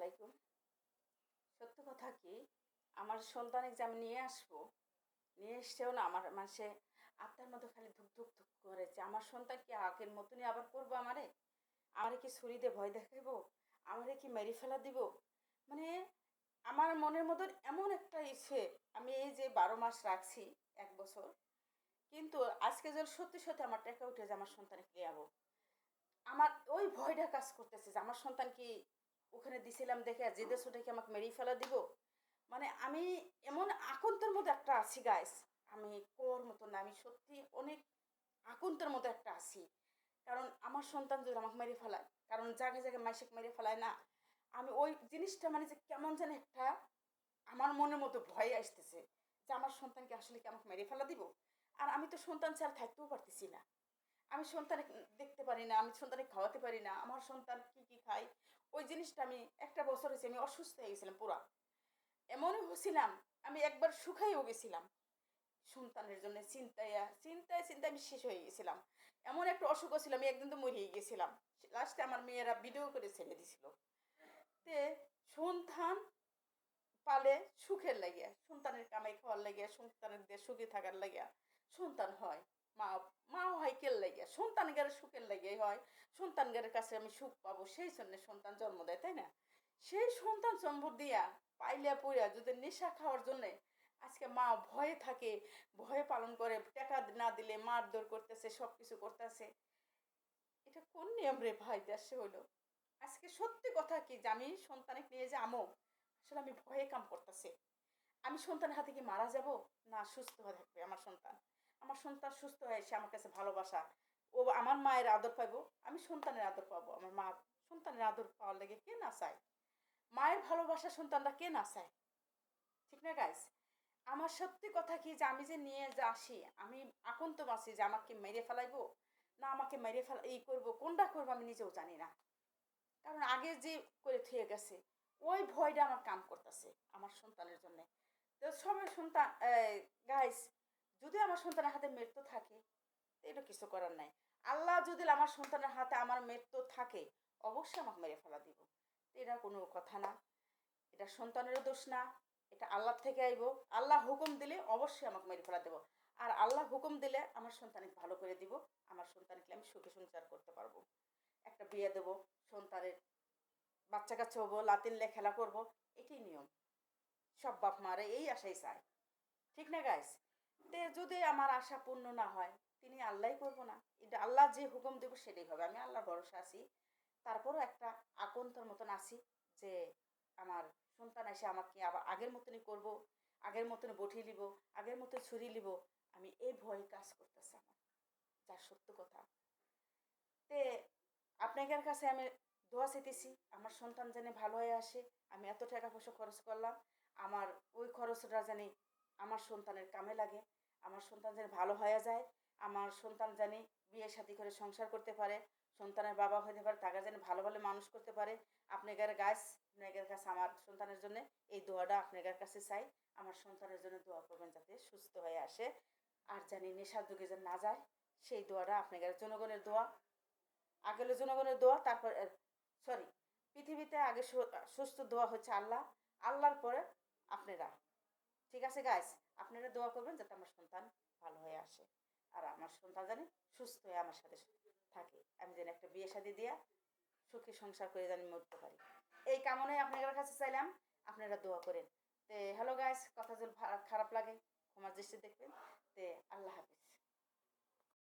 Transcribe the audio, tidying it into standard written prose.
আলাইকুম। সত্য কথা কি, আমার সন্তানকে যে আমি নিয়ে আসবো, নিয়ে এসছেও না আমার মাসে আত্মার মধ্যে খালি ধুক ধুক ধুক করেছে। আমার সন্তান কি আগের মতনই আবার করবো আমারে? আমারে কি ছুরি দিয়ে ভয় দেখাইবো? আমারে কি মেরে ফেলা দিব? মানে আমার মনের মধ্যে এমন একটা ইচ্ছে, আমি এই যে 12 মাস রাখছি, 1 বছর, কিন্তু আজকে যদি সত্যি সত্যি আমার টাকা উঠে যে আমার সন্তানকে নিয়ে যাবো, আমার ওই ভয়টা কাজ করতেছে যে আমার সন্তান কি ওখানে দিছিলাম দেখে জেদে ছুটে কি আমাকে মেরেই ফেলা দিব। মানে আমি এমন আকন্তের মধ্যে একটা আছি গাইস, আমি কোর মতো না, আমি সত্যি অনেক আকন্তের মতো একটা আছি। কারণ আমার সন্তান যদি আমাকে মেরে ফেলায়, কারণ জায়গায় জায়গায় মাইসেক মেরে ফেলায় না, আমি ওই জিনিসটা মানে যে কেমন যেন একটা আমার মনের মতো ভয় আসতেছে যে আমার সন্তানকে আসলে কি আমাকে মেরে ফেলা দিব। আর আমি তো সন্তান ছাড়া থাকতেও পারতেছি না, আমি সন্তান দেখতে পারি না, আমি সন্তানকে খাওয়াতে পারি না, আমার সন্তান কি কি খায় ওই জিনিসটা আমি 1 বছর হয়েছে আমি অসুস্থ হয়ে গেছিলাম পুরা, এমনই হয়েছিলাম, আমি একবার শুকাইও গেছিলাম সন্তানের জন্য চিন্তায় চিন্তায় চিন্তায় আমি শেষ হয়ে গেছিলাম। এমন একটা অসুখ ছিল, আমি একদিন তো মরিয়ে গেছিলাম। লাস্টে আমার মেয়েরা ভিডিও করে ছেড়ে দিছিল। তে সন্তান পালে সুখের লাগিয়া, সন্তানের কামাই খাওয়ার লাগিয়া, সন্তানের দিয়ে সুখে থাকার লাগিয়া সন্তান হয়। মা মাও হয় কেল লাগিয়া, সন্তান গেলে সুখের লাগিয়াই হয়। সন্তান গেলের কাছে আমি সুখ পাবো সেই জন্য সন্তান জন্ম দেয়, তাই না? সেই সন্তান জন্ম দিয়া পাইলিয়া পইয়া যদি নেশা খাওয়ার জন্যে আজকে মা ভয়ে থাকে, ভয়ে পালন করে, টাকা না দিলে মারধর করতেছে, সব কিছু করতেছে। এটা কোন নিয়ম রে ভাই দেশে হইলো? আজকে সত্যি কথা কি যে আমি সন্তানকে নিয়ে যে আমো, আসলে আমি ভয়ে কাম করতেছে। আমি সন্তানের হাতে কি মারা যাব, না সুস্থ হয়ে থাকবে আমার সন্তান? আমার সন্তান সুস্থ হয়ে এসে আমার কাছে ভালোবাসা, ও আমার মায়ের আদর পাইবো, আমি সন্তানের আদর পাবো। আমার মা সন্তানের আদর পাওয়ার লেগে কে না চায়? মায়ের ভালোবাসা সন্তানরা কে না চায়? ঠিক না গাইস? আমার সত্যি কথা কি যে আমি যে নিয়ে যে আসি, আমি আকন্ত বাসি যে আমাকে মেরে ফেলাইবো, না আমাকে মেরে ফেলা এই করবো, কোনটা করবো আমি নিজেও জানি না। কারণ আগে যে করে থুয়ে গেছে, ওই ভয়টা আমার কাম করতেছে আমার সন্তানের জন্য। তো সবাই সন্তান, গাইস, যদি আমার সন্তানের হাতে মৃত্যু থাকে, তো এটা কিছু করার নাই। আল্লাহ যদি আমার সন্তানের হাতে আমার মৃত্যু থাকে, অবশ্যই আমাকে মেরে ফেলা দিব। তো এটা কোনো কথা না, এটা সন্তানেরও দোষ না, এটা আল্লাহ থেকে আইব। আল্লাহ হুকুম দিলে অবশ্যই আমাকে মেরে ফেলা দেবো। আর আল্লাহ হুকুম দিলে আমার সন্তানকে ভালো করে দিব, আমার সন্তানকে আমি সুখে সংসার করতে পারবো, একটা বিয়ে দেবো, সন্তানের বাচ্চা কাচ্চা হবো, লাতিনলে খেলা করবো, এটাই নিয়ম। সব বাপ মারে এই আশাই চায়, ঠিক না গাইস? তে যদি আমার আশা পূর্ণ না হয়, তিনি আল্লাহ করবো না, এটা আল্লাহ যে হুকুম দেবো সেটাই হবে। আমি আল্লাহর ভরসা আছি, তারপরও একটা আকন্তর মতন আছি যে আমার সন্তান এসে আমাকে আবার আগের মতনই করবো, আগের মতন বঠিয়ে নিব, আগের মতো ছুরি নিব। আমি এই ভয়ে কাজ করতেছি আমার, যা সত্য কথা। তে আপনাদের কাছে আমি দোয়া চাইতেছি আমার সন্তান যেন ভালো হয়ে আসে। আমি এত টাকা পয়সা খরচ করলাম, আমার ওই খরচটা জানি আমার সন্তানের কামে লাগে, আমার সন্তান যেন ভালো হয়ে যায়, আমার সন্তান জানি বিয়ে শাদী করে সংসার করতে পারে, সন্তানের বাবা হতে পারে, তাকে যেন ভালো ভালো মানুষ করতে পারে। আপনাদের কাছে আমার সন্তানের জন্য এই দোয়াটা আপনাদের কাছে চাই। আমার সন্তানের জন্য দোয়া করবেন যাতে সুস্থ হয়ে আসে, আর জানি নেশার যুগে যেন না যায়, সেই দোয়াটা আপনাদের জনগণের দোয়া। আগে হলো জনগণের দোয়া, তারপর সরি, পৃথিবীতে আগে সুস্থ দোয়া হচ্ছে আল্লাহ, আল্লাহর পরে আপনারা। ঠিক আছে গাইস, আপনারা দোয়া করবেন যাতে আমার সন্তান ভালো হয়ে আসে, আর আমার সন্তান জানি সুস্থ হয়ে আমার সাথে থাকে, আমি যেন একটা বিয়ে শাদী দিয়া সুখী সংসার করে জানি মরতে পারি। এই কামনায় আপনাদের কাছে চাইলাম, আপনারা দোয়া করেন। হ্যালো গাইস, কথা যদি খারাপ লাগে ক্ষমার দৃষ্টিতে